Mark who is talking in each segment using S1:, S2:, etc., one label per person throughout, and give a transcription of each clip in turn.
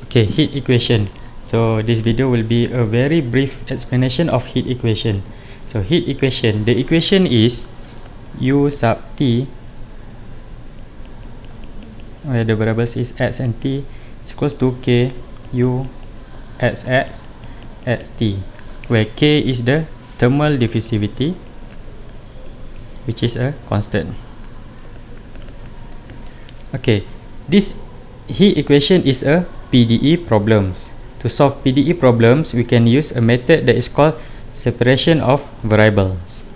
S1: Okay, heat equation. So this video will be a very brief explanation of heat equation. So heat equation, the equation is U sub T, where the variables is X and T, is equals to K U XX XT, where K is the thermal diffusivity, which is a constant. Okay, this heat equation is a PDE problems. To solve PDE problems, we can use a method that is called separation of variables.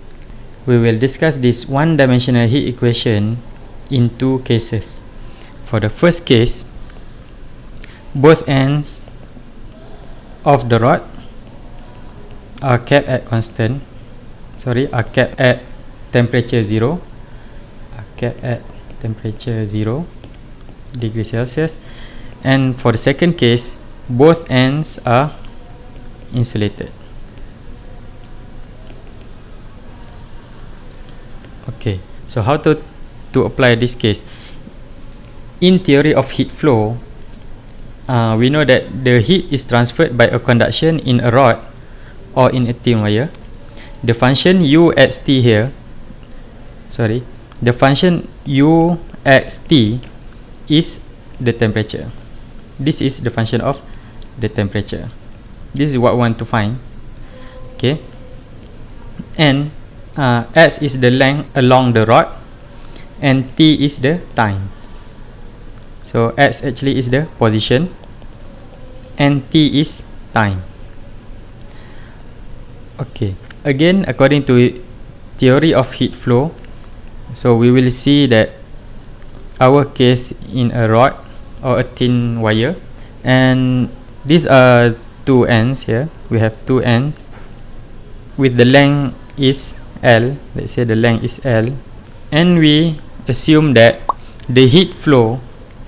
S1: We will discuss this one-dimensional heat equation in two cases. For the first case, both ends of the rod are kept at temperature 0, degrees Celsius, and for the second case, both ends are insulated. Okay, so how to apply this case? In theory of heat flow, we know that the heat is transferred by a conduction in a rod or in a thin wire. The function uxt here, the function uxt is the temperature. This is the function of the temperature. This is what we want to find. Okay, and S is the length along the rod, and T is the time. So X actually is the position, and T is time. Okay, again, according to theory of heat flow, so we will see that our case in a rod or a thin wire, and these are two ends here. We have two ends with the length is L. Let's say the length is L, and we assume that the heat flow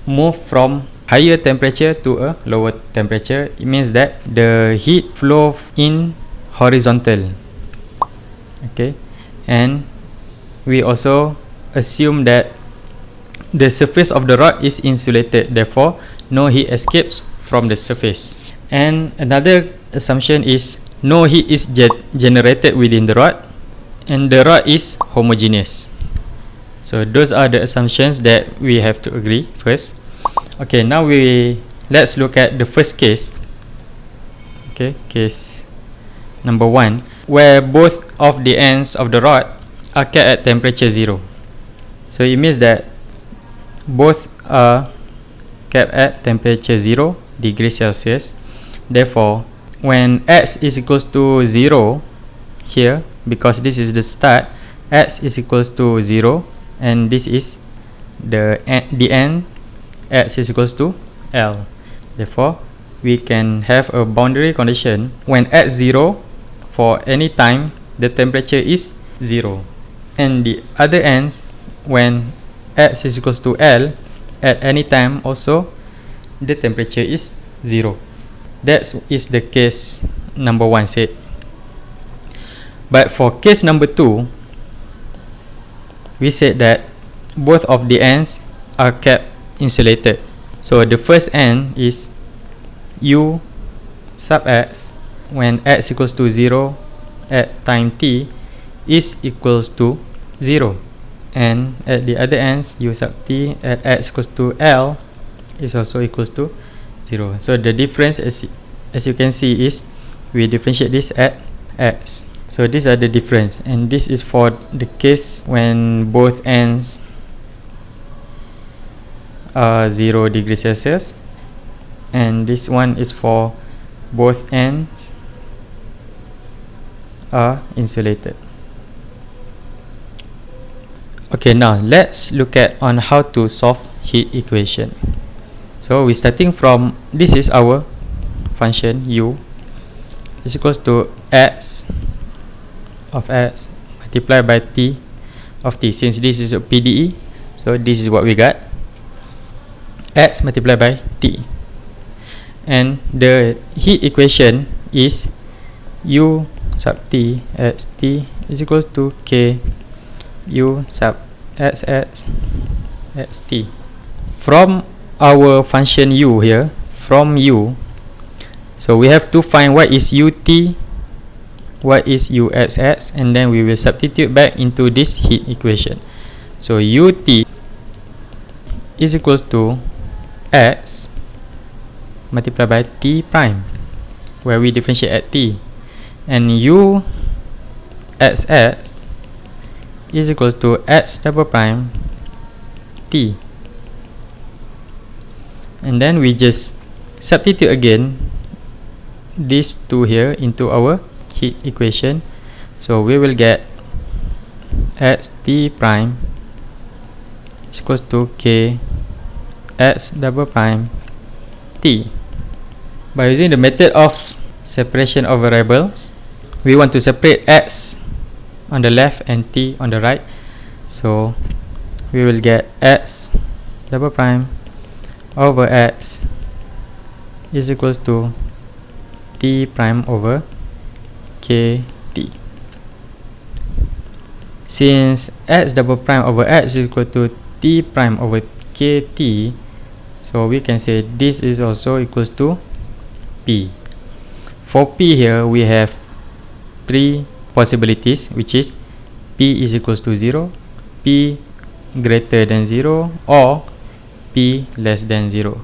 S1: move from higher temperature to a lower temperature. It means that the heat flow in horizontal. Okay, and we also assume that the surface of the rod is insulated, therefore no heat escapes from the surface. And another assumption is no heat is generated within the rod, and the rod is homogeneous. So those are the assumptions that we have to agree first. Okay, now let's look at the first case. Okay, case number 1, where both of the ends of the rod are kept at temperature 0. So it means that both are kept at temperature 0 degrees Celsius. Therefore, when X is equals to 0 here, because this is the start, X is equals to 0, and this is the end, X is equals to L. Therefore, we can have a boundary condition when at 0, for any time, the temperature is 0. And the other ends, when X is equals to L, at any time also, the temperature is 0. That is the case number 1 said. But for case number 2, we said that both of the ends are kept insulated. So the first end is U sub X when X equals to 0 at time T is equals to 0, and at the other ends, U sub T at X equals to L is also equals to 0. So the difference, as you can see, is we differentiate this at X. So these are the difference, and this is for the case when both ends are 0 degrees Celsius, and this one is for both ends are insulated. Okay, now let's look at on how to solve heat equation. So we're starting from, this is our function U is equals to X of X multiplied by T of T. Since this is a PDE, so this is what we got, X multiplied by T. And the heat equation is U sub T X T is equals to K U sub XX XT. From our function U here, from u. So we have to find what is ut, what is uxx, and then we will substitute back into this heat equation. So ut is equals to x multiplied by t prime, where we differentiate at t, and uxx is equals to x double prime t, and then we just substitute again these two here into our heat equation. So we will get x t prime is equals to k x double prime t. By using the method of separation of variables, we want to separate x on the left and t on the right. So we will get x double prime over x is equals to t prime over kt. Since x double prime over x is equal to t prime over kt, so we can say this is also equals to p. For p here, we have three possibilities, which is p is equals to 0, p greater than 0, or p less than 0.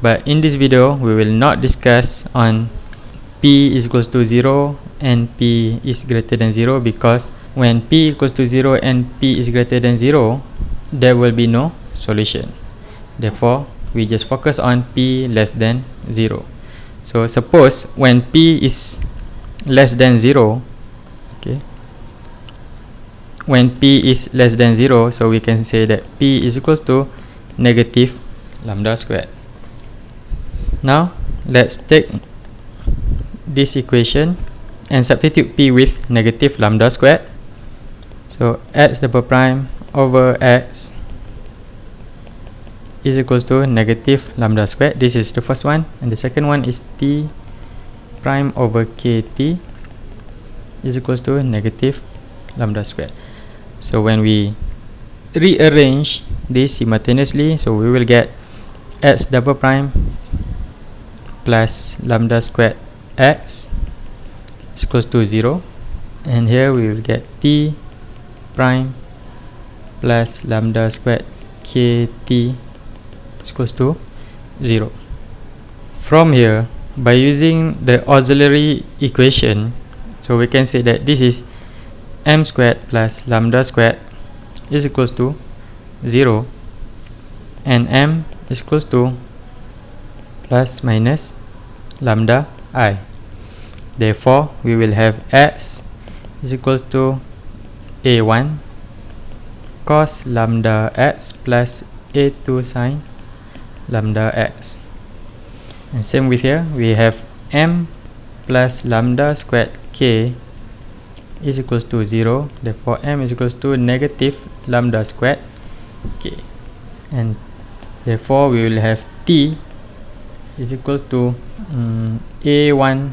S1: But in this video, we will not discuss on p is equals to 0 and p is greater than 0, because when p equals to 0 and p is greater than 0, there will be no solution. Therefore, we just focus on p less than 0. So suppose when p is less than 0, okay, when p is less than 0, so we can say that p is equals to negative lambda squared. Now let's take this equation and substitute p with negative lambda squared. So x double prime over x is equals to negative lambda squared. This is the first one, and the second one is t prime over kt is equals to negative lambda squared. So when we rearrange this simultaneously, so we will get x double prime plus lambda squared x is equals to 0, and here we will get t prime plus lambda squared kt is equals to 0. From here, by using the auxiliary equation, so we can say that this is m squared plus lambda squared is equals to 0, and m is equals to plus minus lambda I. Therefore, we will have x is equals to a1 cos lambda x plus a2 sine lambda x. And same with here, we have m plus lambda squared k is equals to 0. Therefore, m is equals to negative lambda squared k, and therefore we will have t is equals to a1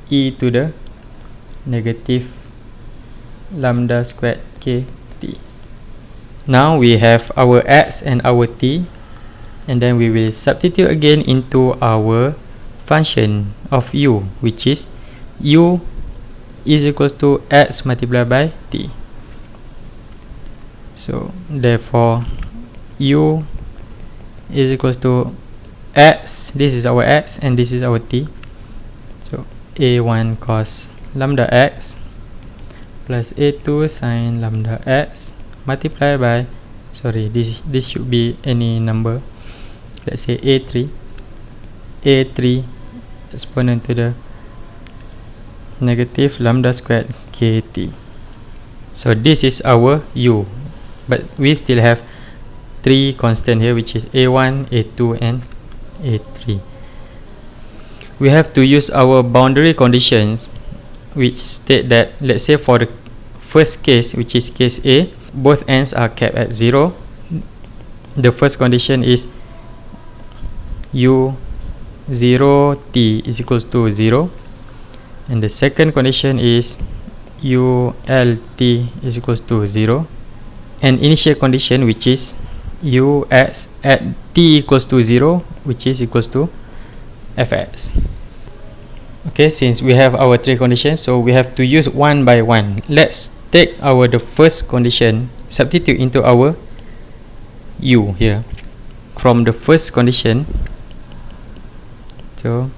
S1: e to the negative lambda squared kt. Now we have our x and our t, and then we will substitute again into our function of u, which is u is equals to x multiplied by t. So therefore u is equals to x, this is our x and this is our t. So a1 cos lambda x plus a2 sine lambda x multiplied by, sorry, this should be any number, let's say a3 exponent to the negative lambda squared kt. So this is our u, but we still have three constant here, which is a1, a2 and a3. We have to use our boundary conditions, which state that, let's say for the first case, which is case A, both ends are kept at 0. The first condition is u0t is equals to 0, and the second condition is ult is equals to 0, and initial condition, which is ux at t t equals to 0, which is equals to fx. Okay, since we have our three conditions, so we have to use one by one. Let's take the first condition, substitute into our u here. From the first condition, so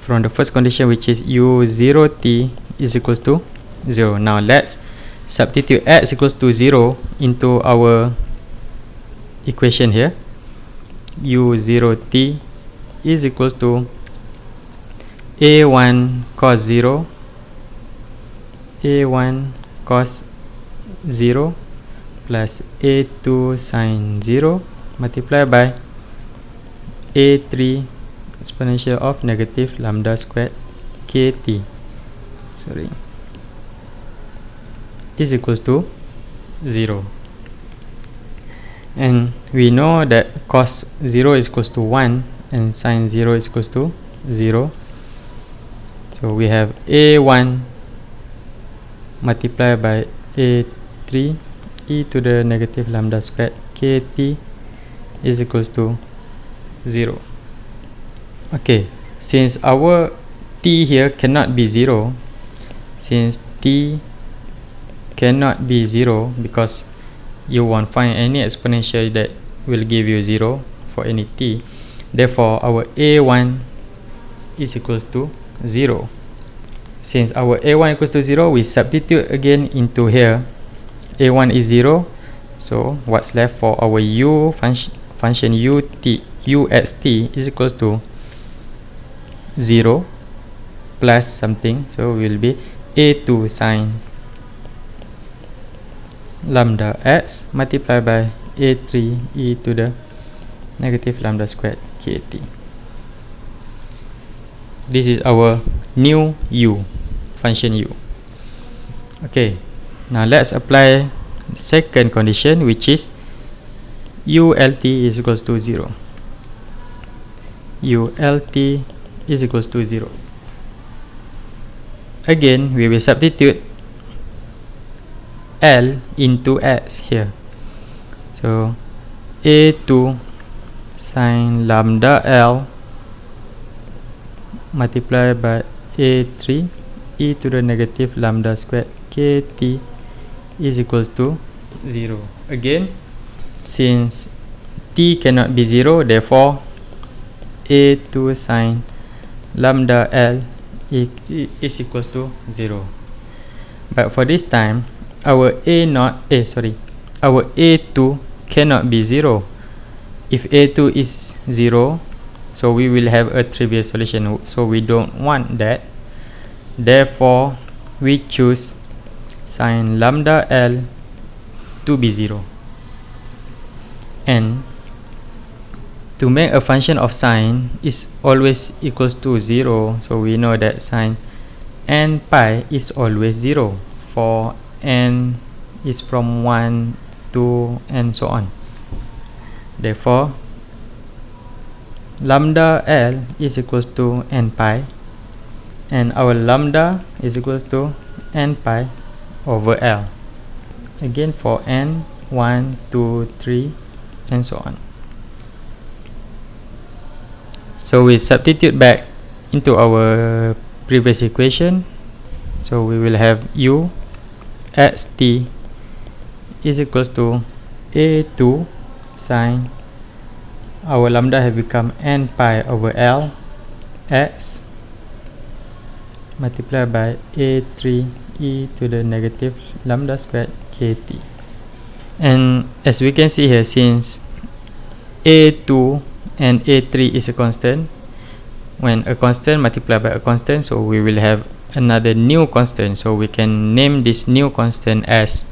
S1: from the first condition, which is u0t is equals to 0. Now let's substitute x equals to 0 into our equation here. u0t is equals to a1 cos 0 plus a2 sin 0 multiplied by a3 exponential of negative lambda squared kt is equals to 0. And we know that cos 0 is equals to 1 and sin 0 is equals to 0. So we have a1 multiplied by a3 e to the negative lambda squared kt is equals to 0. Okay, since our t here cannot be 0, since t cannot be 0 because you won't find any exponential that will give you 0 for any t, therefore our a1 is equals to 0. Since our a1 equals to 0, we substitute again into here. a1 is 0, so what's left for our u function u at t is equals to 0 plus something, so will be a2 sine lambda x multiplied by a3 e to the negative lambda squared kt. This is our new u, function u. Okay, now let's apply the second condition, which is ult is equals to 0. ult is equals to 0. Again, we will substitute L into x here. So a2 sine lambda L multiplied by a3 e to the negative lambda squared kt is equals to 0. Again, since t cannot be 0, therefore a2 sine lambda L is equals to 0. But for this time, our our a2 cannot be 0. If a2 is 0, so we will have a trivial solution, so we don't want that. Therefore we choose sine lambda L to be 0. And to make a function of sine is always equals to 0, so we know that sine n pi is always 0 for n is from 1 to and so on. Therefore lambda L is equals to n pi, and our lambda is equals to n pi over L. Again for n 1, 2, 3 and so on. So we substitute back into our previous equation. So we will have u x t is equals to a2 sine, our lambda have become n pi over L x multiplied by a3 e to the negative lambda squared kt. And as we can see here, since a2 and a3 is a constant, when a constant multiplied by a constant, so we will have another new constant, so we can name this new constant as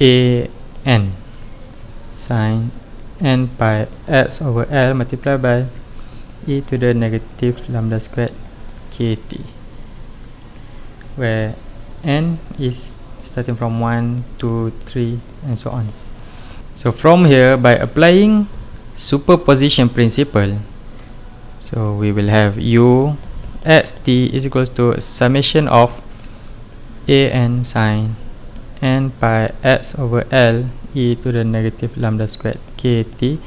S1: an sine n pi x over L multiplied by e to the negative lambda squared kt, where n is starting from 1, 2, 3 and so on. So from here, by applying superposition principle, so we will have u x t is equals to summation of an sine n pi x over L e to the negative lambda squared kt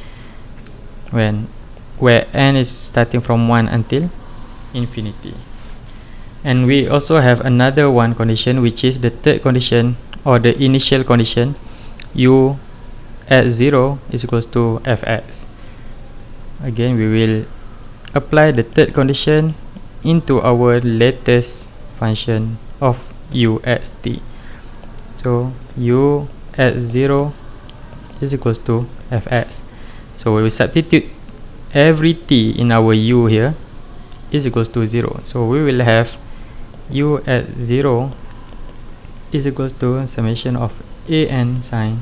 S1: where n is starting from 1 until infinity. And we also have another one condition, which is the third condition, or the initial condition, u at 0 is equals to fx. Again, we will apply the third condition into our latest function of u at t. So u at 0 is equals to fx. So we will substitute every t in our u here is equals to 0. So we will have u at 0 is equals to summation of an sine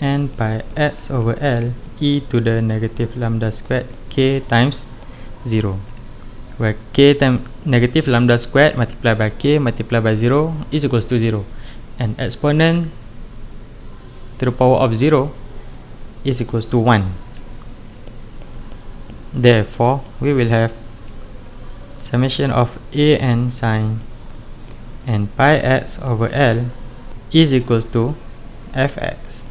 S1: n pi x over L e to the negative lambda squared k times 0, where k times negative lambda squared multiplied by k multiplied by 0 is equals to 0, and exponent to the power of 0 is equals to 1. Therefore, we will have summation of an sine n pi x over L is equals to fx.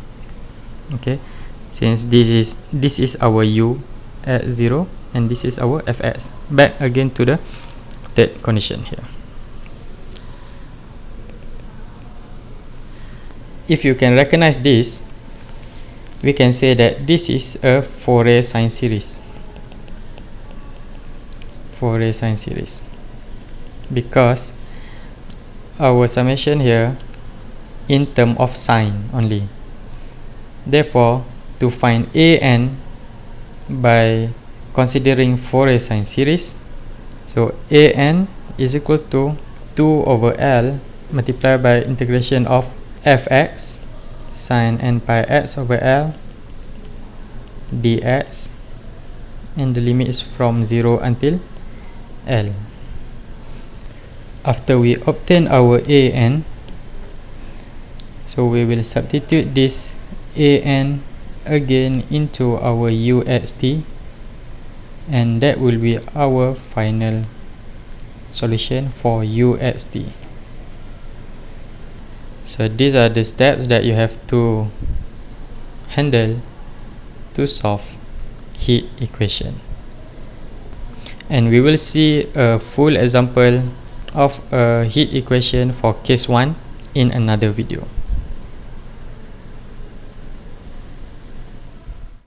S1: Okay, since this is our u at 0 and this is our fx. Back again to the third condition here. If you can recognize this, we can say that this is a Fourier sine series. Fourier sine series, because our summation here in term of sine only. Therefore, to find an by considering Fourier sine series, so an is equal to 2 over L multiplied by integration of fx sine n pi x over L dx, and the limit is from 0 until L. After we obtain our an, so we will substitute this an again into our u at t, and that will be our final solution for u at t. So these are the steps that you have to handle to solve heat equation, and we will see a full example of a heat equation for case 1 in another video.